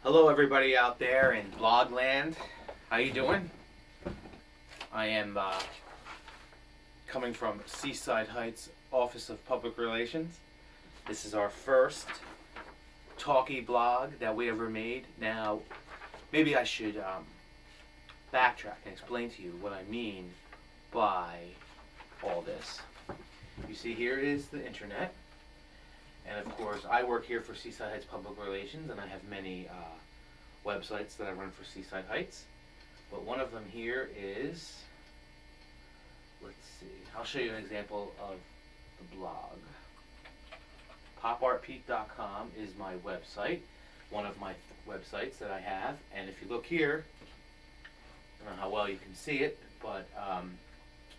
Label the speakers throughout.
Speaker 1: Hello everybody out there in Blogland. How you doing? I am coming from Seaside Heights Office of Public Relations. This is our first Talky blog that we ever made. Now, maybe I should backtrack and explain to you what I mean by all this. You see, here is the internet. And of course, I work here for Seaside Heights Public Relations, and I have many websites that I run for Seaside Heights. But one of them here is, let's see, I'll show you an example of the blog. PopArtPete.com is my website, one of my websites that I have. And if you look here, I don't know how well you can see it, but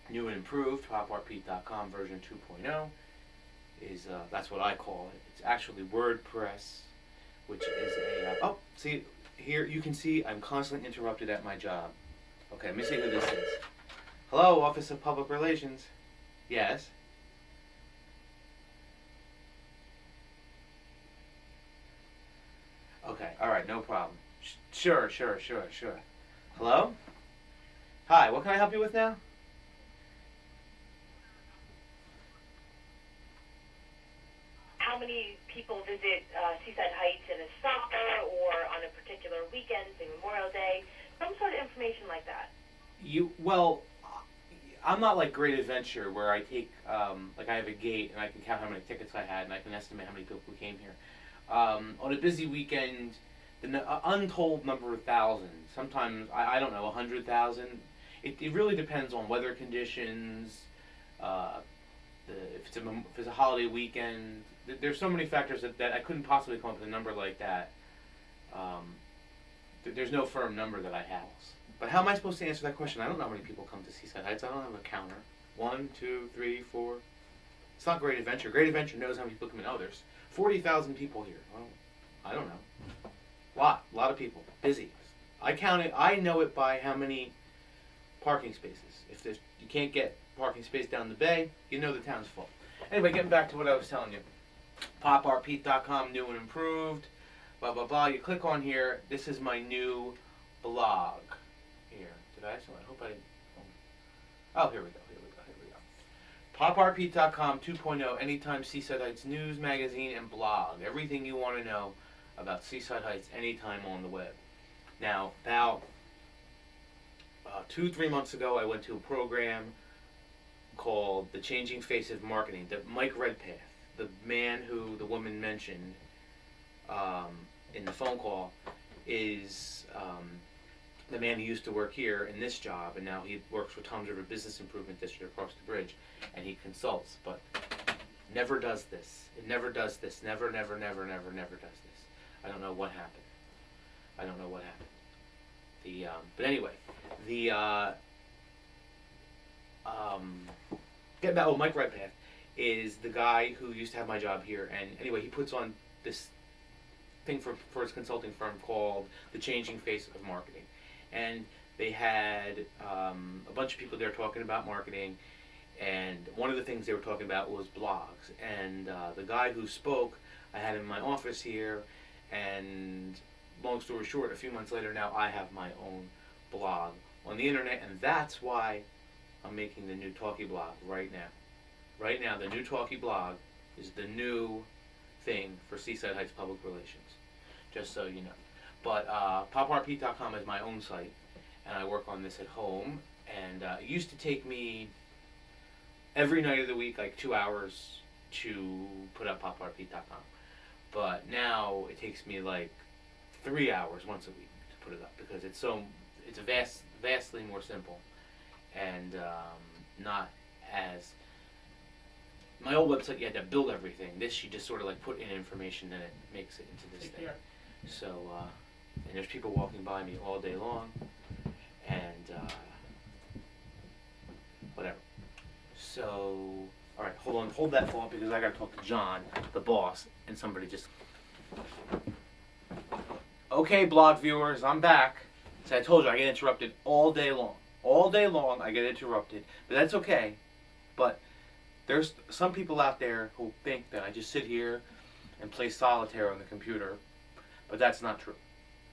Speaker 1: new and improved, PopArtPete.com version 2.0. is that's what I call it. It's actually WordPress, which is a oh, see here you can see I'm constantly interrupted at my job. Okay, let me see who this is. Hello, Office of Public Relations. Yes. Okay, all right, no problem. Sure. Hello? Hi, what can I help you with now?
Speaker 2: How many people visit Seaside Heights in a summer or on a particular weekend, say Memorial Day, some sort of information like that.
Speaker 1: Well, I'm not like Great Adventure where I take, like I have a gate and I can count how many tickets I had and I can estimate how many people came here. On a busy weekend, the untold number of thousands, sometimes, I don't know, 100,000. It really depends on weather conditions, if it's a holiday weekend. There's so many factors that I couldn't possibly come up with a number like that. There's no firm number that I have. But how am I supposed to answer that question? I don't know how many people come to Seaside Heights. I don't have a counter. 1, 2, 3, 4. It's not Great Adventure. Great Adventure knows how many people come in. Oh, there's 40,000 people here. Well, I don't know. A lot of people. Busy. I count it. I know it by how many parking spaces. If you can't get parking space down the bay, you know the town's full. Anyway, getting back to what I was telling you. PopArtPete.com, new and improved, blah, blah, blah. You click on here. This is my new blog. Here. Did I actually? I hope I didn't. Oh, here we go. PopArtPete.com 2.0, anytime Seaside Heights news, magazine, and blog. Everything you want to know about Seaside Heights anytime on the web. Now, about 2-3 months ago, I went to a program called The Changing Face of Marketing. Mike Redpath, the man who the woman mentioned in the phone call, is the man who used to work here in this job, and now he works for Tom's River Business Improvement District across the bridge, and he consults, but never does this. It never does this. Never does this. I don't know what happened. But anyway, getting back, Mike Redpath is the guy who used to have my job here, and anyway, he puts on this thing for his consulting firm called The Changing Face of Marketing. And they had a bunch of people there talking about marketing, and one of the things they were talking about was blogs. And the guy who spoke, I had him in my office here, and long story short, a few months later now I have my own blog on the internet, and that's why I'm making the new Talky blog right now. Right now, the new Talky blog is the new thing for Seaside Heights Public Relations, just so you know. But PopArtPete.com is my own site, and I work on this at home. And it used to take me every night of the week, like 2 hours, to put up PopArtPete.com. But now it takes me like 3 hours once a week to put it up, because it's vastly more simple, and not as. My old website, you had to build everything. This, you just sort of like put in information, and it makes it into this thing. So, and there's people walking by me all day long, and whatever. So, all right, hold that thought, because I got to talk to John, the boss, and somebody just. Okay, blog viewers, I'm back. So I told you I get interrupted all day long. All day long I get interrupted, but that's okay. But there's some people out there who think that I just sit here and play solitaire on the computer, but that's not true.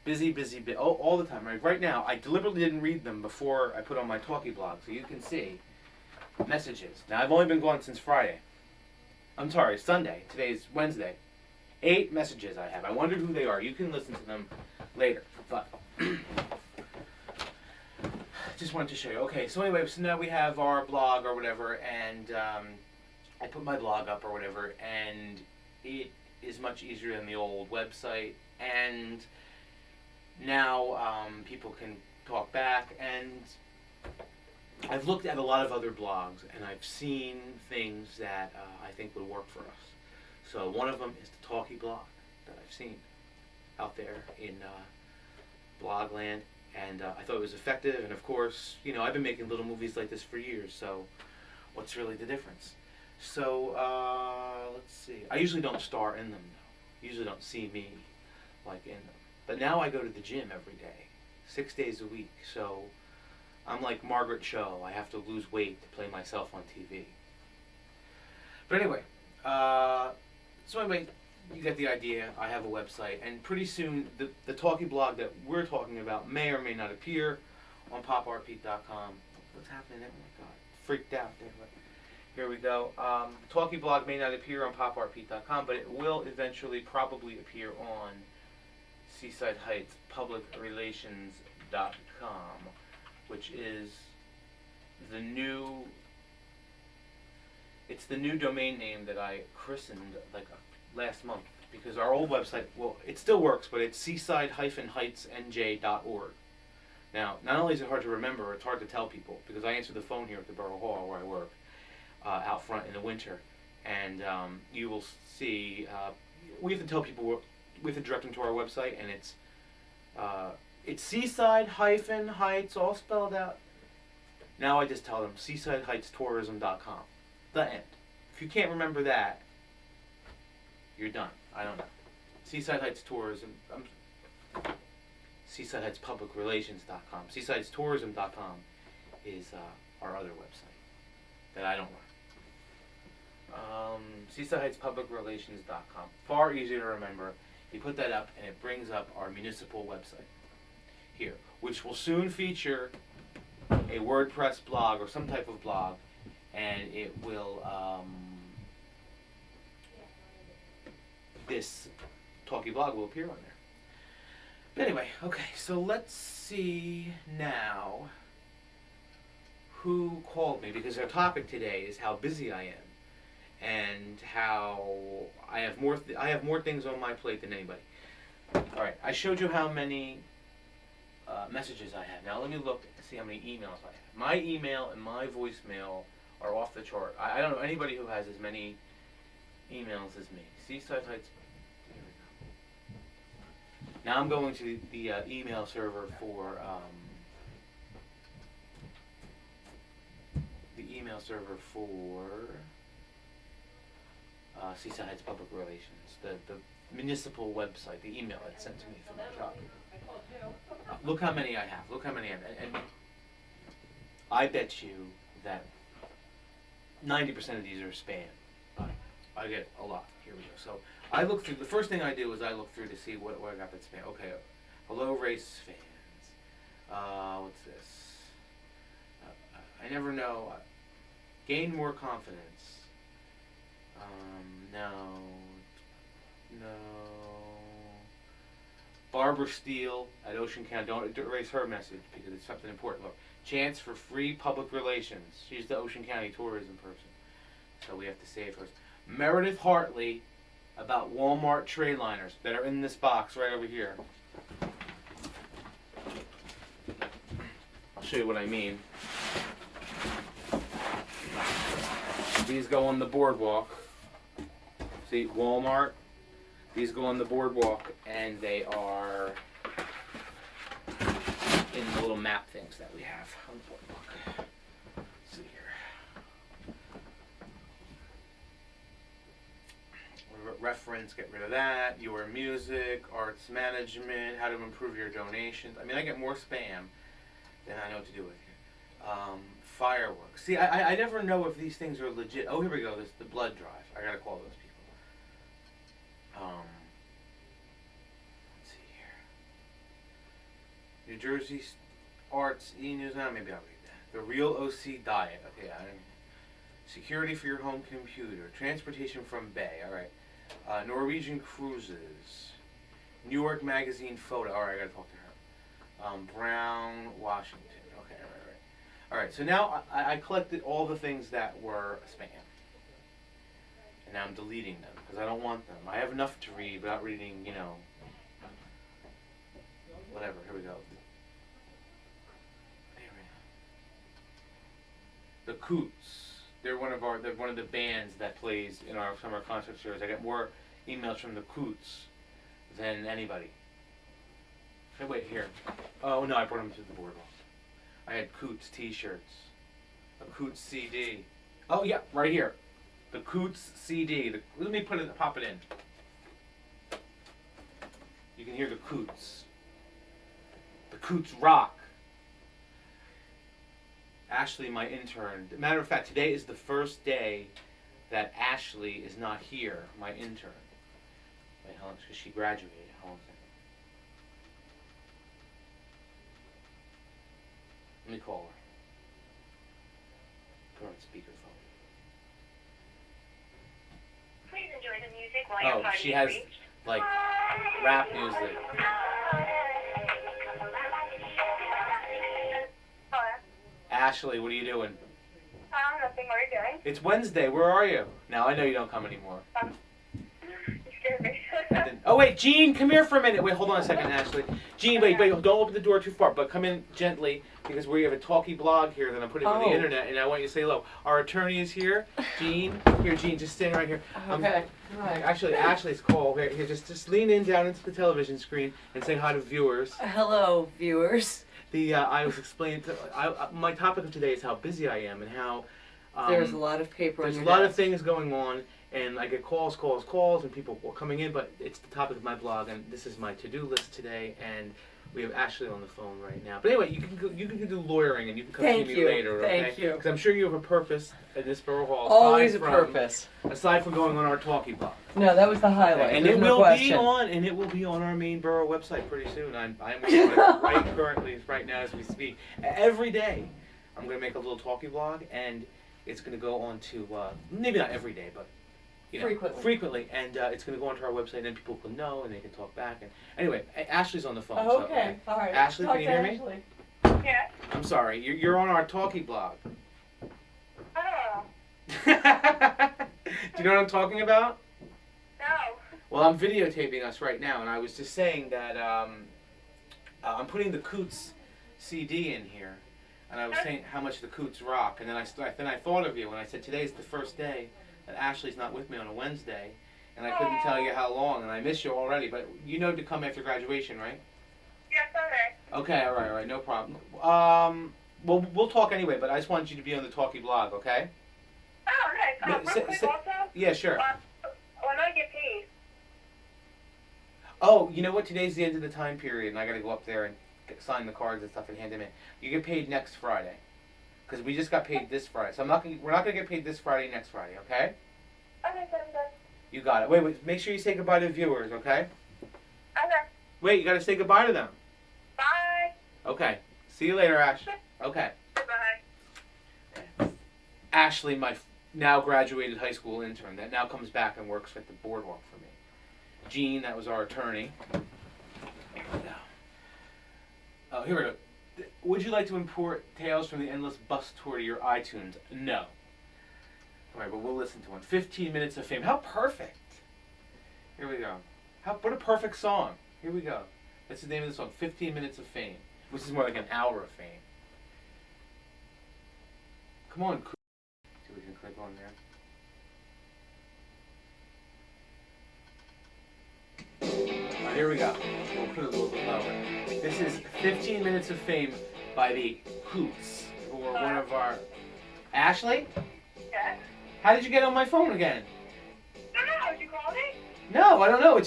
Speaker 1: all the time. Right now, I deliberately didn't read them before I put on my Talky blog, so you can see messages. Now, I've only been gone since Friday. I'm sorry, Sunday. Today's Wednesday. 8 messages I have. I wondered who they are. You can listen to them later, but just wanted to show you. Okay, so anyway, so now we have our blog or whatever, and I put my blog up or whatever, and it is much easier than the old website, and now people can talk back, and I've looked at a lot of other blogs, and I've seen things that I think would work for us. So one of them is the Talky blog that I've seen out there in Blogland, and I thought it was effective, and of course, you know, I've been making little movies like this for years, so what's really the difference? So, let's see. I usually don't star in them, though. Usually don't see me, like, in them. But now I go to the gym every day, 6 days a week, so I'm like Margaret Cho. I have to lose weight to play myself on TV. But anyway, you get the idea. I have a website, and pretty soon the Talky blog that we're talking about may or may not appear on popartpete.com. What's happening there? Oh my God, freaked out there. But here we go. Talky blog may not appear on popartpete.com, but it will eventually probably appear on Seaside Heights publicrelations.com, which is the new domain name that I christened like last month, because our old website, well, it still works, but it's seaside-heightsnj.org. Now, not only is it hard to remember, it's hard to tell people, because I answer the phone here at the Borough Hall where I work, out front in the winter, and you will see, we have to tell people, we have to direct them to our website, and it's Seaside-Heights, all spelled out. Now I just tell them seasideheightstourism.com. The end. If you can't remember that, you're done. I don't know. Seaside Heights Tourism. Seaside Heights publicrelations.com. Seasidetourism.com is our other website that I don't run. Seaside Heights publicrelations.com. Far easier to remember. You put that up, and it brings up our municipal website here, which will soon feature a WordPress blog or some type of blog, and it will this Talky blog will appear on there. But anyway, okay, so let's see now who called me, because our topic today is how busy I am and how I have more things on my plate than anybody. All right, I showed you how many messages I have. Now let me look and see how many emails I have. My email and my voicemail are off the chart. I don't know anybody who has as many emails as me. Seaside Heights. Here we go. Now I'm going to the email server for Seaside Heights Public Relations, the municipal website, the email that's sent to me from my job. Look how many I have. Look how many I have, and I bet you that 90% of these are spam. I get a lot. Here we go. So I look through. The first thing I do is I look through to see what I got that's spam. Okay, hello race fans. What's this? I never know. Gain more confidence. No. Barbara Steele at Ocean County. Don't erase her message because it's something important. Look, chance for free public relations. She's the Ocean County tourism person, so we have to save hers. Meredith Hartley about Walmart tray liners that are in this box right over here. I'll show you what I mean. These go on the boardwalk. See, Walmart. These go on the boardwalk, and they are in the little map things that we have on the boardwalk. Let's see here. Reference, get rid of that. Your music, arts management, how to improve your donations. I mean, I get more spam than I know what to do with here. Fireworks. See, I never know if these things are legit. Oh, here we go. This the blood drive. I gotta call those people. Let's see here. New Jersey Arts E-News. Now maybe I'll read that. The Real OC Diet. Okay, security for your home computer. Transportation from Bay. All right. Norwegian Cruises. New York Magazine Photo. All right, I gotta talk to her. Brown, Washington. Okay, all right. All right, so now I collected all the things that were spam. And now I'm deleting them because I don't want them. I have enough to read without reading, whatever. Here we go. The Coots. They're one of the bands that plays in our summer concert series. I get more emails from the Coots than anybody. Hey, wait, here. Oh no, I brought them to the boardwalk. I had Coots t-shirts, a Coots CD. Oh yeah, right here. The Coots CD. Let me pop it in. You can hear the Coots. The Coots rock. Ashley, my intern. Matter of fact, today is the first day that Ashley is not here, my intern. Wait, hold on, because she graduated. Hold on a second. Let me call her. Put her on speakerphone.
Speaker 2: Please enjoy the music while your party
Speaker 1: she
Speaker 2: is
Speaker 1: has,
Speaker 2: reached.
Speaker 1: like, rap music. Ashley, what are you doing?
Speaker 2: Nothing. What are you doing?
Speaker 1: It's Wednesday. Where are you? Now, I know you don't come anymore.
Speaker 2: You scared me.
Speaker 1: Oh, wait, Jean, come here for a minute. Wait, hold on a second, Ashley. Jean, wait, don't open the door too far, but come in gently, because we have a Talky blog here that I'm putting on the internet, and I want you to say hello. Our attorney is here, Jean. Here, Jean, just stand right here.
Speaker 3: Okay.
Speaker 1: Hi. Actually, Ashley's call. Here, just lean in down into the television screen and say hi to viewers.
Speaker 3: Hello, viewers.
Speaker 1: I was explaining, my topic of today is how busy I am and how...
Speaker 3: There's a lot of paper on
Speaker 1: There's
Speaker 3: your
Speaker 1: a lot of
Speaker 3: desk.
Speaker 1: things going on, and I get calls, and people coming in, but it's the topic of my blog, and this is my to-do list today, and we have Ashley on the phone right now. But anyway, you can do lawyering, and you can come see me later, okay?
Speaker 3: Thank you.
Speaker 1: Because I'm sure you have a purpose in this borough hall.
Speaker 3: Always a purpose.
Speaker 1: Aside from going on our Talky blog.
Speaker 3: No, that was the highlight.
Speaker 1: And
Speaker 3: There's
Speaker 1: it
Speaker 3: no
Speaker 1: will
Speaker 3: question.
Speaker 1: be on our main borough website pretty soon. I'm working on it right now as we speak. Every day, I'm going to make a little Talky blog, and it's going to go on to, maybe not every day, but frequently, and it's going to go onto our website, and then people can know, and they can talk back. And anyway, Ashley's on the phone.
Speaker 3: Oh, okay.
Speaker 1: So,
Speaker 3: all right.
Speaker 1: Ashley,
Speaker 3: Talk
Speaker 1: can you
Speaker 3: to
Speaker 1: hear me?
Speaker 3: Ashley.
Speaker 2: Yeah.
Speaker 1: I'm sorry, you're on our Talky blog.
Speaker 2: Oh.
Speaker 1: Do you know what I'm talking about?
Speaker 2: No.
Speaker 1: Well, I'm videotaping us right now, and I was just saying that I'm putting the Coots CD in here, and I was saying how much the Coots rock, and then I thought of you, and I said today's the first day that Ashley's not with me on a Wednesday, and I couldn't tell you how long, and I miss you already, but you know to come after graduation, right?
Speaker 2: Yes, okay.
Speaker 1: Okay, all right, no problem. Well, we'll talk anyway, but I just wanted you to be on the Talky blog, okay?
Speaker 2: Oh, nice. Real quick also.
Speaker 1: Yeah, sure.
Speaker 2: When I get paid.
Speaker 1: Oh, you know what? Today's the end of the time period, and I got to go up there and sign the cards and stuff and hand them in. You get paid next Friday, because we just got paid this Friday. So we're not gonna get paid this Friday, next Friday, okay?
Speaker 2: Okay, good.
Speaker 1: You got it. Wait. Make sure you say goodbye to the viewers, okay?
Speaker 2: Okay.
Speaker 1: Wait, you got to say goodbye to them.
Speaker 2: Bye.
Speaker 1: Okay. See you later, Ash. Okay.
Speaker 2: Bye.
Speaker 1: Ashley, my now graduated high school intern, that now comes back and works at the boardwalk for me. Jean, that was our attorney. Oh, here we go. Would you like to import Tales from the Endless Bus Tour to your iTunes? No. All right, but we'll listen to one. 15 Minutes of Fame. How perfect. Here we go. What a perfect song. Here we go. That's the name of the song, 15 Minutes of Fame, which is more like an hour of fame. Come on, see if we can click on there. All right, here we go. We'll put it a little bit lower. This is 15 Minutes of Fame by the Coots, who are one of our... Ashley?
Speaker 2: Yeah.
Speaker 1: How did you get on my phone again?
Speaker 2: No, did you call me?
Speaker 1: No, I don't know. I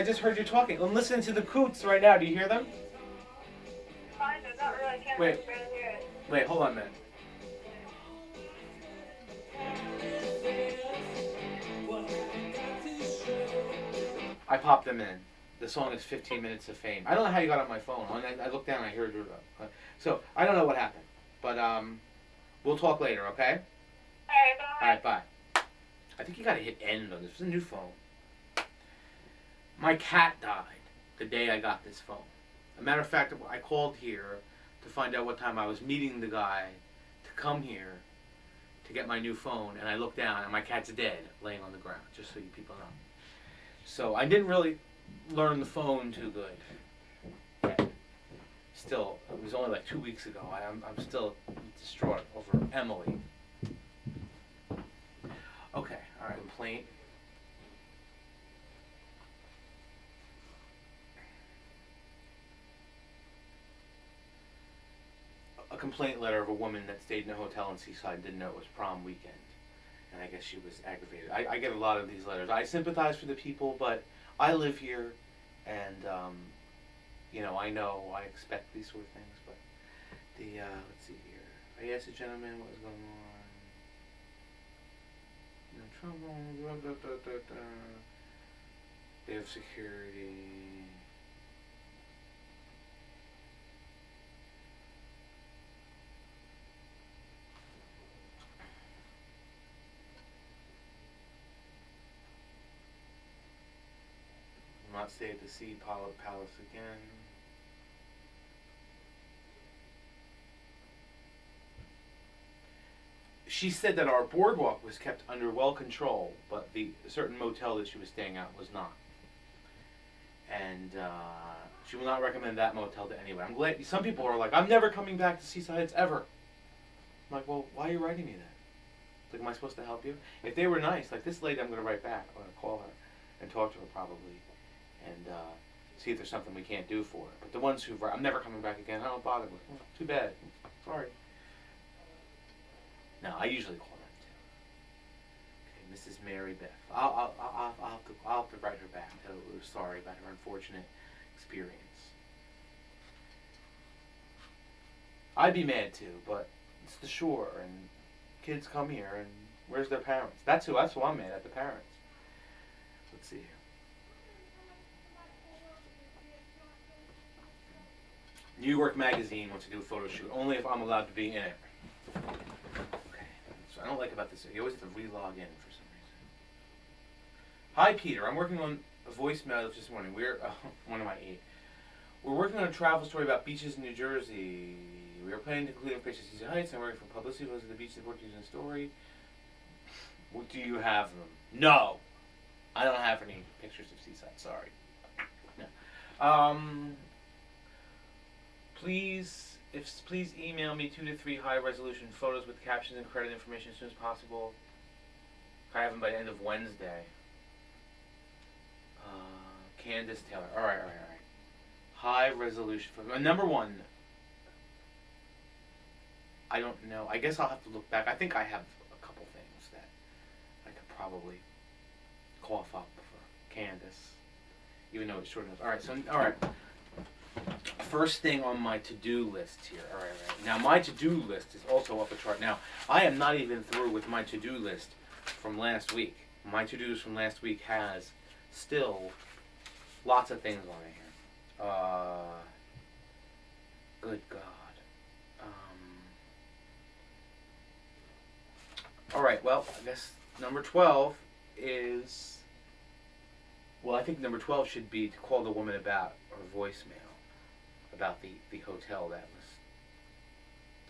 Speaker 1: just heard you talking. I'm listening to the Coots right now. Do you hear them?
Speaker 2: Fine, but not really. Can't
Speaker 1: Wait.
Speaker 2: really hear it.
Speaker 1: Wait, hold on a minute. I popped them in. the song is 15 Minutes of Fame. I don't know how you got on my phone. I looked down and I heard it. So I don't know what happened. But we'll talk later, okay?
Speaker 2: Alright, bye.
Speaker 1: Alright, bye. I think you gotta hit end on this. It's a new phone. My cat died the day I got this phone. As a matter of fact, I called here to find out what time I was meeting the guy to come here to get my new phone, and I looked down and my cat's dead, laying on the ground, just so you people know. So I didn't really learn the phone too good. Still, it was only like 2 weeks ago. I'm still distraught over Emily. Okay, alright, complaint. A complaint letter of a woman that stayed in a hotel in Seaside, didn't know it was prom weekend. And I guess she was aggravated. I get a lot of these letters. I sympathize for the people, but I live here, and I know I expect these sort of things. But let's see here. I asked the gentleman what was going on. No trouble. Blah, blah, blah, blah, blah. They have security. Not stay at the Sea Palace again. She said that our boardwalk was kept under well control, but the certain motel that she was staying at was not. And she will not recommend that motel to anyone. I'm glad. Some people are like, I'm never coming back to Seaside ever. I'm like, well, why are you writing me that? Like, am I supposed to help you? If they were nice, like this lady, I'm going to write back. I'm going to call her and talk to her probably. And see if there's something we can't do for it. But the ones who I'm never coming back again, I don't bother with. Oh, too bad. Sorry. No, I usually call them too. Okay, Mrs. Mary Beth. I'll have to write her back. Tell her we're sorry about her unfortunate experience. I'd be mad too, but it's the shore, and kids come here, and where's their parents? That's who I'm mad at, the parents. Let's see here. New York Magazine wants to do a photo shoot, only if I'm allowed to be in it. Okay, so I don't like about this. You always have to re-log in for some reason. Hi, Peter. I'm working on a voicemail this morning. One of my 8. We're working on a travel story about beaches in New Jersey. We are planning to include information at Seaside Heights. I'm working for publicity. Those are the beaches that work using the story. What do you have them? No, I don't have any pictures of Seaside. Sorry. No. Please email me 2 to 3 high resolution photos with captions and credit information as soon as possible. I have them by the end of Wednesday. Candace Taylor. All right. High resolution photos. Number 1. I don't know. I guess I'll have to look back. I think I have a couple things that I could probably cough up for Candace, even though it's short enough. All right. First thing on my to-do list here. All right. Now, my to-do list is also off the chart. Now, I am not even through with my to-do list from last week. My to-dos from last week has still lots of things on it here. Good God. All right. Well, I guess number 12 is... Well, I think number 12 should be to call the woman about her voicemail. About the hotel that was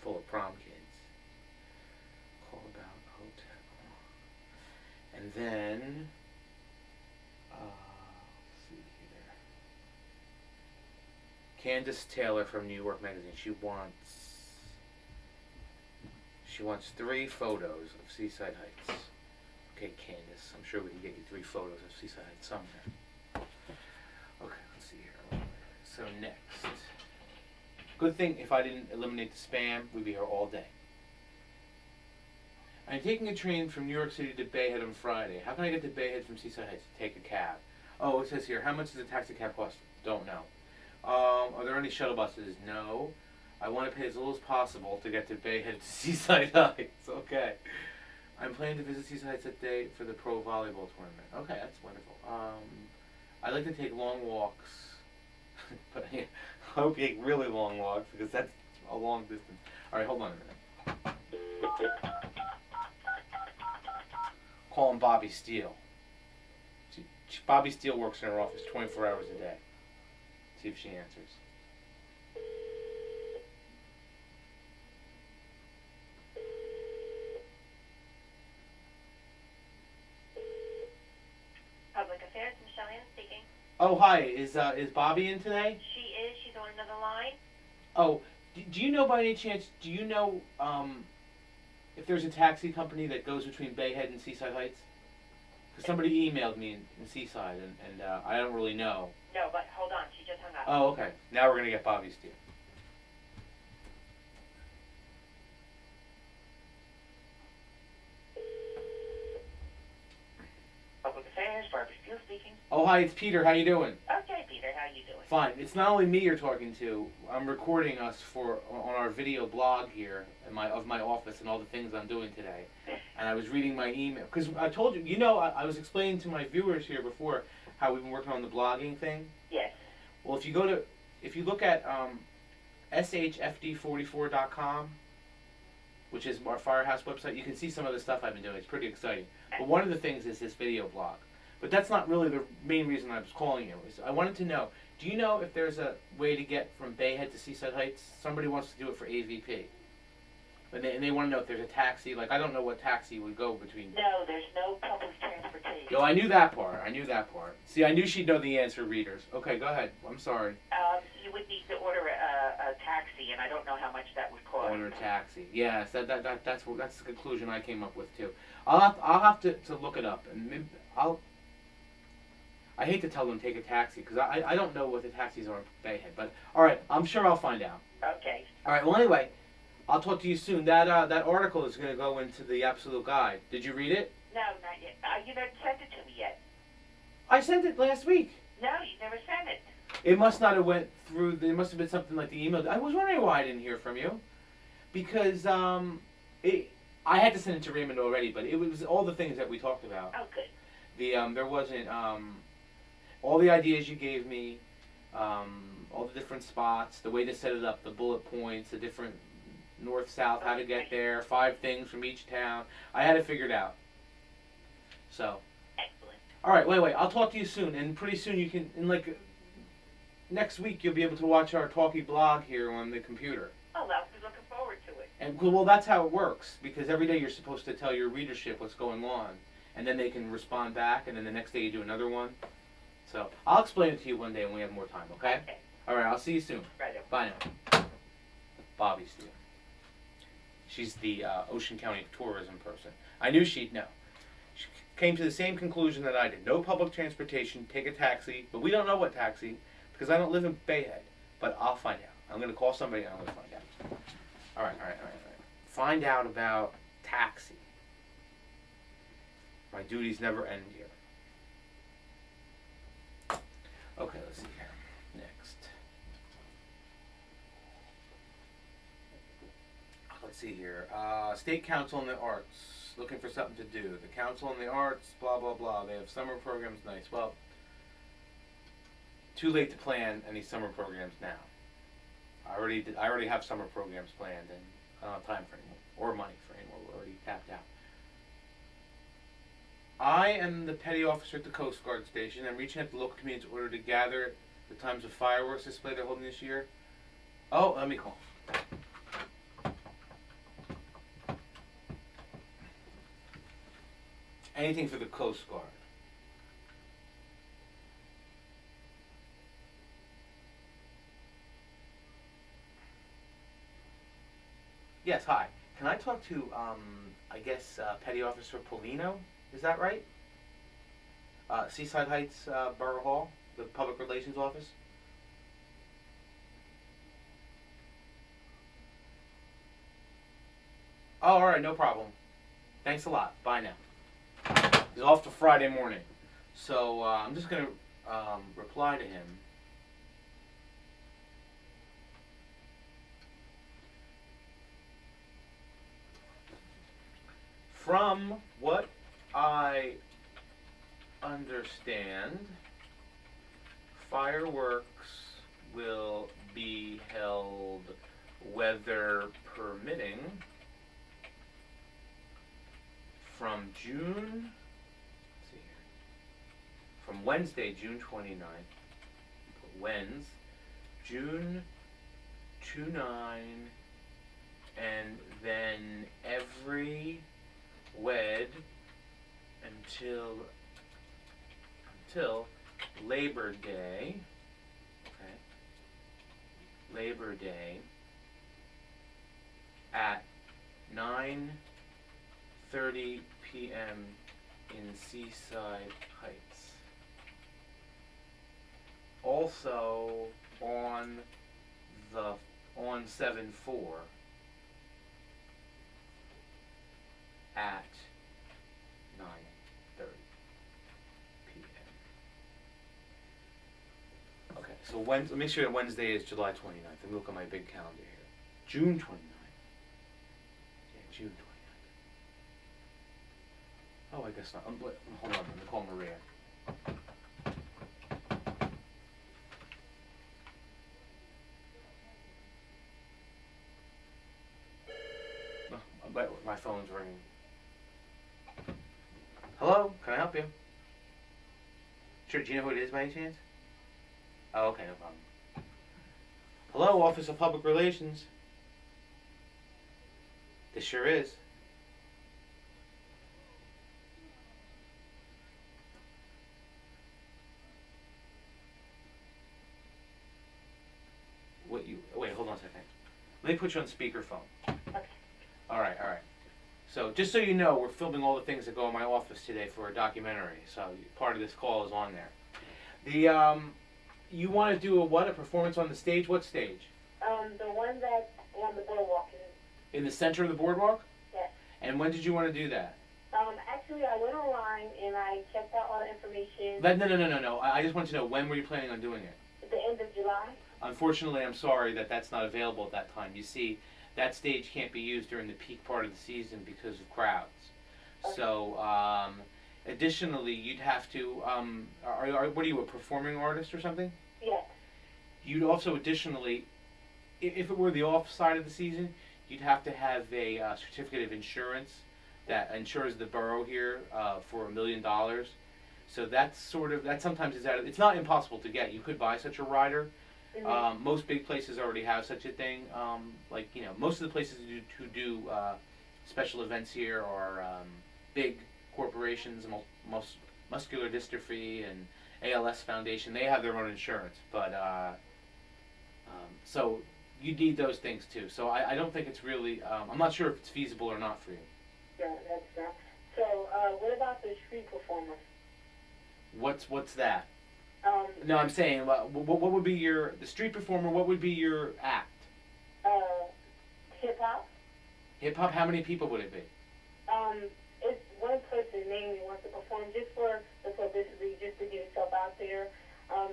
Speaker 1: full of prom kids. Call about hotel. And then, let's see here. Candace Taylor from New York Magazine. She wants 3 photos of Seaside Heights. Okay, Candace, I'm sure we can get you 3 photos of Seaside Heights somewhere. Okay, let's see here. So next. Good thing if I didn't eliminate the spam, we'd be here all day. I'm taking a train from New York City to Bayhead on Friday. How can I get to Bayhead from Seaside Heights to take a cab? Oh, it says here, how much does a taxi cab cost? Don't know. Are there any shuttle buses? No. I want to pay as little as possible to get to Bayhead to Seaside Heights. Okay. I'm planning to visit Seaside Heights that day for the pro volleyball tournament. Okay, that's wonderful. I like to take long walks, but I hope you take really long walks because that's a long distance. All right, hold on a minute. Calling Bobby Steele. Bobby Steele works in her office 24 hours a day. See if she answers.
Speaker 2: Public Affairs, Michelle Ann speaking.
Speaker 1: Oh, hi. Is Bobby in today?
Speaker 2: She is. She's on another line.
Speaker 1: Oh, do you know by any chance? Do you know if there's a taxi company that goes between Bayhead and Seaside Heights? Because somebody emailed me in Seaside, and I don't really know.
Speaker 2: No, but hold on. She just hung up.
Speaker 1: Oh, okay. Now we're gonna get Bobby Steele.
Speaker 2: Public Affairs, Barbara Steele speaking.
Speaker 1: Oh, hi. It's Peter. How you doing?
Speaker 2: Okay, Peter, how you doing?
Speaker 1: Fine. It's not only me you're talking to. I'm recording us on our video blog here of my office and all the things I'm doing today. And I was reading my email because I told you. You know, I was explaining to my viewers here before how we've been working on the blogging thing.
Speaker 2: Yes.
Speaker 1: Well, if you look at shfd44.com, which is our Firehouse website, you can see some of the stuff I've been doing. It's pretty exciting. But one of the things is this video blog. But that's not really the main reason I was calling you. I wanted to know, do you know if there's a way to get from Bayhead to Seaside Heights? Somebody wants to do it for AVP. And they want to know if there's a taxi. Like, I don't know what taxi would go between.
Speaker 2: No, there's no public transportation.
Speaker 1: No, I knew that part. See, I knew she'd know the answer, readers. Okay, go ahead. I'm sorry.
Speaker 2: You would need to order a taxi, and I don't know how much that would cost.
Speaker 1: Order a taxi. Yes, that's the conclusion I came up with too. I'll have to look it up, and maybe I hate to tell them take a taxi because I don't know what the taxis are in Bayhead, but all right, I'm sure I'll find out.
Speaker 2: Okay.
Speaker 1: All right. Well, anyway, I'll talk to you soon. That article is going to go into the Absolute Guide. Did you read it?
Speaker 2: No, not yet. You never sent it to me yet.
Speaker 1: I sent it last week.
Speaker 2: No, you never sent it.
Speaker 1: It must not have went through. It must have been something like the email. I was wondering why I didn't hear from you, because I had to send it to Raymond already, but it was all the things that we talked about.
Speaker 2: Oh, good.
Speaker 1: There wasn't all the ideas you gave me, all the different spots, the way to set it up, the bullet points, the different north, south, how to get there, 5 things from each town. I had it figured out. So.
Speaker 2: Excellent.
Speaker 1: All right, wait. I'll talk to you soon, and pretty soon you can, next week you'll be able to watch our Talky blog here on the computer.
Speaker 2: Oh, I'll be looking forward to it.
Speaker 1: And well, that's how it works, because every day you're supposed to tell your readership what's going on, and then they can respond back, and then the next day you do another one. So I'll explain it to you one day when we have more time, okay?
Speaker 2: Okay.
Speaker 1: All right, I'll see you soon.
Speaker 2: Right.
Speaker 1: Bye now. Bobby Steele. She's the Ocean County tourism person. I knew she'd know. She came to the same conclusion that I did. No public transportation, take a taxi, but we don't know what taxi, because I don't live in Bayhead. But I'll find out. I'm going to call somebody and I'm going to find out. All right. Find out about taxi. My duties never end here. Okay, let's see here. Next. Let's see here. State Council on the Arts. Looking for something to do. The Council on the Arts, blah, blah, blah. They have summer programs. Nice. Well, too late to plan any summer programs now. I already have summer programs planned, and I don't have time for any more, or money for any more. We're already tapped out. I am the petty officer at the Coast Guard station. I'm reaching out to local communities in order to gather the times of fireworks display they're holding this year. Oh, let me call. Anything for the Coast Guard. Yes, hi. Can I talk to, Petty Officer Polino? Is that right? Seaside Heights Borough Hall, the Public Relations Office? Oh, all right, no problem. Thanks a lot. Bye now. He's off to Friday morning. So I'm just going to reply to him. From what I understand, fireworks will be held, weather permitting, from Wednesday, June 29th, June 29, and then every until Labor Day. Okay. Labor Day at 9:30 p.m. in Seaside Heights. Also on 7/4 at 9:30 p.m. Okay, so make sure that Wednesday is July 29th. Let me look at my big calendar here. June 29th. Yeah, June 29th. Oh, I guess not. Hold on, I'm going to call Maria. My phone's ringing. Hello? Can I help you? Sure, do you know who it is by any chance? Oh, okay, no problem. Hello, Office of Public Relations. This sure is. Wait, hold on a second. Let me put you on speakerphone. Alright. So, just so you know, we're filming all the things that go in my office today for a documentary. So, part of this call is on there. You want to do a performance on the stage? What stage?
Speaker 2: The one that's on the boardwalk.
Speaker 1: In the center of the boardwalk?
Speaker 2: Yes.
Speaker 1: And when did you want to do that?
Speaker 2: Actually, I went online and I checked out all the information.
Speaker 1: No. I just want to know, when were you planning on doing it?
Speaker 2: At the end of July.
Speaker 1: Unfortunately, I'm sorry that's not available at that time. You see, that stage can't be used during the peak part of the season because of crowds. Okay. So, additionally, you'd have to, what are you, a performing artist or something?
Speaker 2: Yes.
Speaker 1: You'd also additionally, if it were the off side of the season, you'd have to have a certificate of insurance that insures the borough here for $1 million. So that sometimes is it's not impossible to get. You could buy such a rider. Mm-hmm. Most big places already have such a thing. Most of the places who do special events here are big corporations, Muscular Dystrophy and ALS Foundation. They have their own insurance, but so you need those things too. So I don't think it's really. I'm not sure if it's feasible or not for you.
Speaker 2: Yeah, that's not. So what about the street performers?
Speaker 1: What's that? No, I'm saying, what would be the street performer, what would be your act?
Speaker 2: Hip-hop.
Speaker 1: Hip-hop, how many people would it be?
Speaker 2: It's one person mainly wants to perform just for the publicity, just to get itself out there.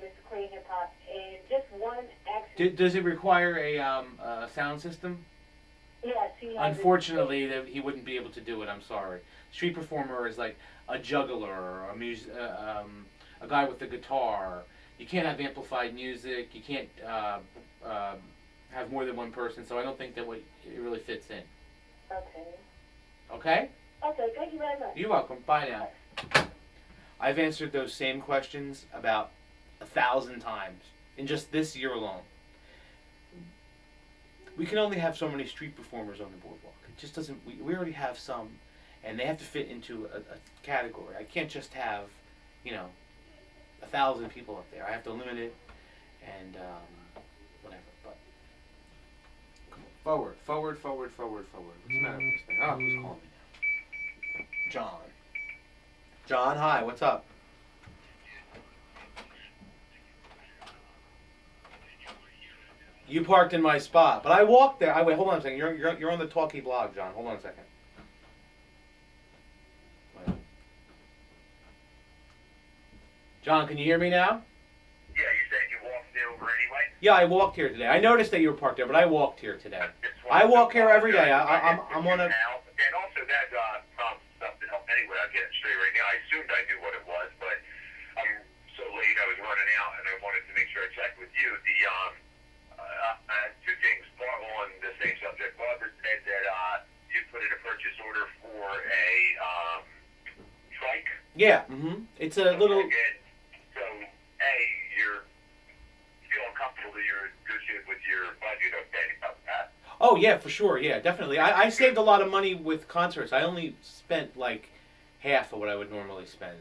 Speaker 2: It's clean hip-hop, and just one action.
Speaker 1: Does it require a sound system?
Speaker 2: Yes,
Speaker 1: Unfortunately, he wouldn't be able to do it, I'm sorry. Street performer is like a juggler, or a guy with a guitar. You can't have amplified music. You can't have more than one person. So I don't think that it really fits in.
Speaker 2: Okay.
Speaker 1: Okay?
Speaker 2: Okay, thank you very much.
Speaker 1: You're welcome. Bye now. I've answered those same questions about 1,000 times in just this year alone. We can only have so many street performers on the boardwalk. It just doesn't. We already have some, and they have to fit into a category. I can't just have, 1,000 people up there. I have to limit it, and whatever. But come on, forward. What's the matter with this thing? Oh, who's calling me now? John, hi. What's up? You parked in my spot, but I walked there. Wait, hold on a second. You're on the Talky blog, John. Hold on a second. John, can you hear me now?
Speaker 4: Yeah, you said you walked there over anyway?
Speaker 1: Yeah, I walked here today. I noticed that you were parked there, but I walked here today. I walk here every day. I'm on a...
Speaker 4: And also that prompts something else anyway. I'll get it straight right now. I assumed I knew what it was, but I'm so late I was running out and I wanted to make
Speaker 1: Yeah. It's a little.
Speaker 4: Again, so you're feeling comfortable that you're in good shape with your budget, okay, to cover that.
Speaker 1: Oh yeah, for sure. Yeah, definitely. I saved a lot of money with concerts. I only spent like half of what I would normally spend.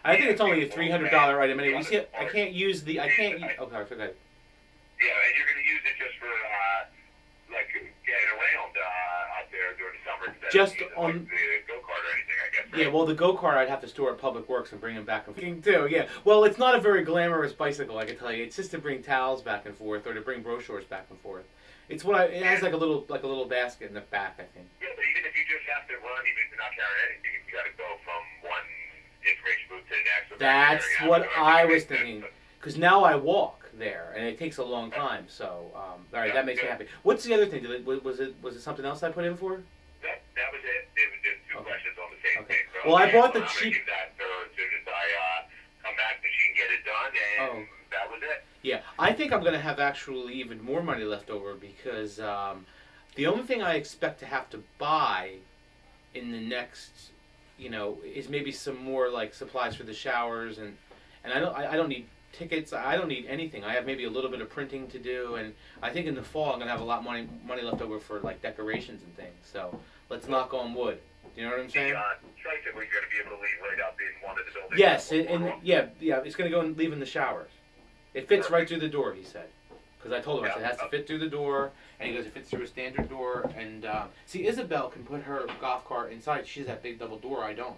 Speaker 1: I think it's only a $300 item anyway. You see, I can't use the. I can't. Okay, I forgot.
Speaker 4: Yeah, and you're going to use it just for like getting around out there during the summer instead
Speaker 1: Just
Speaker 4: of using,
Speaker 1: on.
Speaker 4: like, the go kart or anything, I guess. Right?
Speaker 1: Yeah, well, the go kart I'd have to store at Public Works and bring them back and forth too. Yeah, well, it's not a very glamorous bicycle, I can tell you. It's just to bring towels back and forth or to bring brochures back and forth. It's what it has like a little basket in the back, I think.
Speaker 4: Yeah, but even if you just have to run, even if you're not carrying anything, if you got to go from one information booth to the next.
Speaker 1: That's what I was thinking. Because now I walk there, and it takes a long time. So, all right, that makes me happy. What's the other thing? Was it something else I put in for?
Speaker 4: That was it. It was just two questions on the same thing. So
Speaker 1: Well, I bought the
Speaker 4: I'm
Speaker 1: cheap.
Speaker 4: gonna give that to her as soon as I come back, that she can get it done, and that was it.
Speaker 1: Yeah, I think I'm gonna have actually even more money left over because the only thing I expect to have to buy in the next, is maybe some more like supplies for the showers and I don't need tickets. I don't need anything. I have maybe a little bit of printing to do, and I think in the fall I'm gonna have a lot money left over for like decorations and things. So let's knock on wood. Do you know what I'm saying?
Speaker 4: Tricycle, you're gonna be able to leave right up in one of the buildings.
Speaker 1: Yes, yeah, it's gonna go and leave in the showers. It fits right through the door, he said. Because I told him, I said, it has to fit through the door, and he goes, it fits through a standard door, and, see, Isabel can put her golf cart inside, she's that big double door, I don't.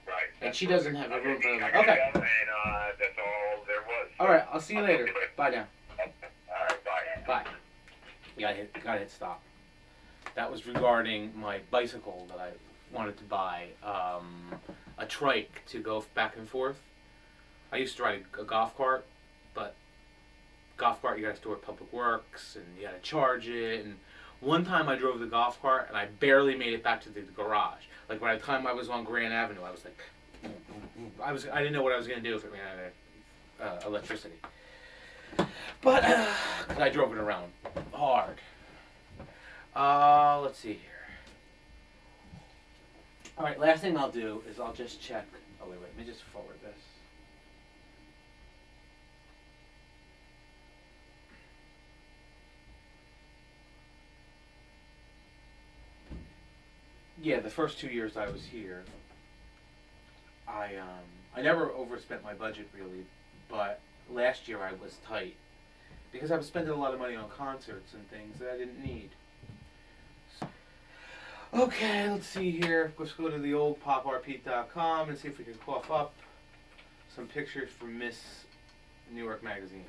Speaker 4: Right.
Speaker 1: And she doesn't have a room for them.
Speaker 4: I gotta
Speaker 1: Okay.
Speaker 4: go, and that's all there was.
Speaker 1: Alright, I'll see you later. Bye now.
Speaker 4: Alright, bye.
Speaker 1: Bye. Gotta hit stop. That was regarding my bicycle that I wanted to buy, a trike to go back and forth. I used to ride a golf cart, but golf cart you gotta store at Public Works and you gotta charge it. And one time I drove the golf cart and I barely made it back to the garage. Like by the time I was on Grand Avenue, I was like, I didn't know what I was gonna do if it ran out of electricity. But 'cause I drove it around hard. Let's see here. All right, last thing I'll do is I'll just check. Oh wait, let me just forward this. Yeah, the first 2 years I was here, I never overspent my budget really, but last year I was tight because I was spending a lot of money on concerts and things that I didn't need. Okay, let's see here. Let's go to the old poprpete.com and see if we can cough up some pictures from Miss New York Magazine.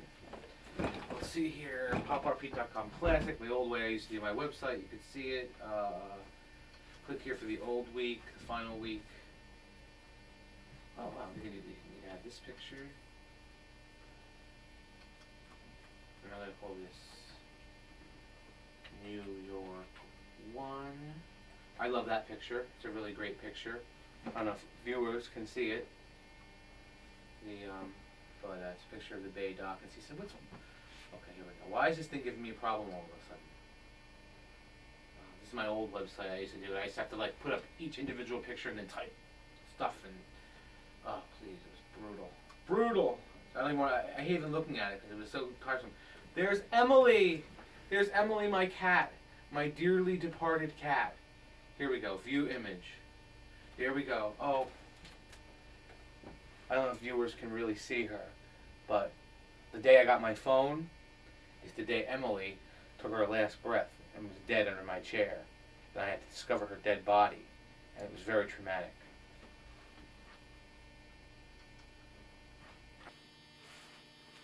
Speaker 1: Let's see here. poprpete.com Classic, the old way I used to do my website. You can see it. Click here for the old week, the final week. Oh wow, we need to add this picture. And I'm going to call this New York 1. I love that picture. It's a really great picture. I don't know if viewers can see it. That's a picture of the Bay Dock and Seaside. Okay, here we go. Why is this thing giving me a problem all of a sudden? This is my old website I used to do it. I used to have to like put up each individual picture and then type stuff and oh please, it was brutal. I don't even want. I hate even looking at it because it was so tiresome. There's Emily. There's Emily, my cat, my dearly departed cat. Here we go. View image. There we go. Oh, I don't know if viewers can really see her, but the day I got my phone is the day Emily took her last breath and was dead under my chair. And I had to discover her dead body, and it was very traumatic.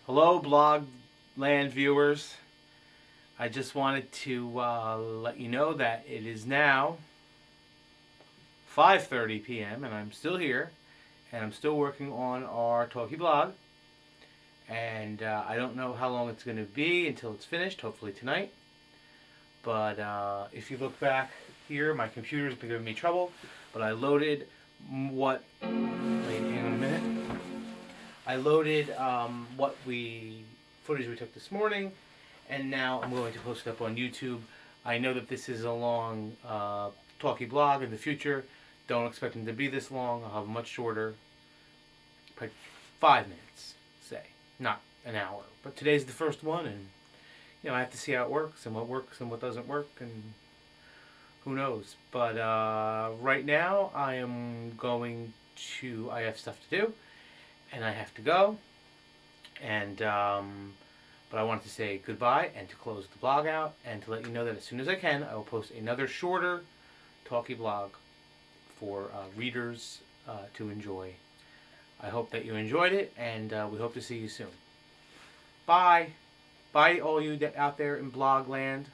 Speaker 1: Hello, blog land viewers. I just wanted to let you know that it is now 5:30 p.m. and I'm still here, and I'm still working on our Talky blog. And I don't know how long it's going to be until it's finished, hopefully tonight. But if you look back here, my computer's been giving me trouble, but I loaded what, wait, hang on a minute. I loaded footage we took this morning, and now I'm going to post it up on YouTube. I know that this is a long Talky blog in the future. Don't expect them to be this long. I'll have much shorter probably 5 minutes, say, not an hour. But today's the first one, and I have to see how it works and what doesn't work, and who knows. But right now, I have stuff to do, and I have to go. And but I wanted to say goodbye and to close the blog out and to let you know that as soon as I can, I will post another shorter Talky blog for readers to enjoy. I hope that you enjoyed it, and we hope to see you soon. Bye. Bye, all you out there in blog land.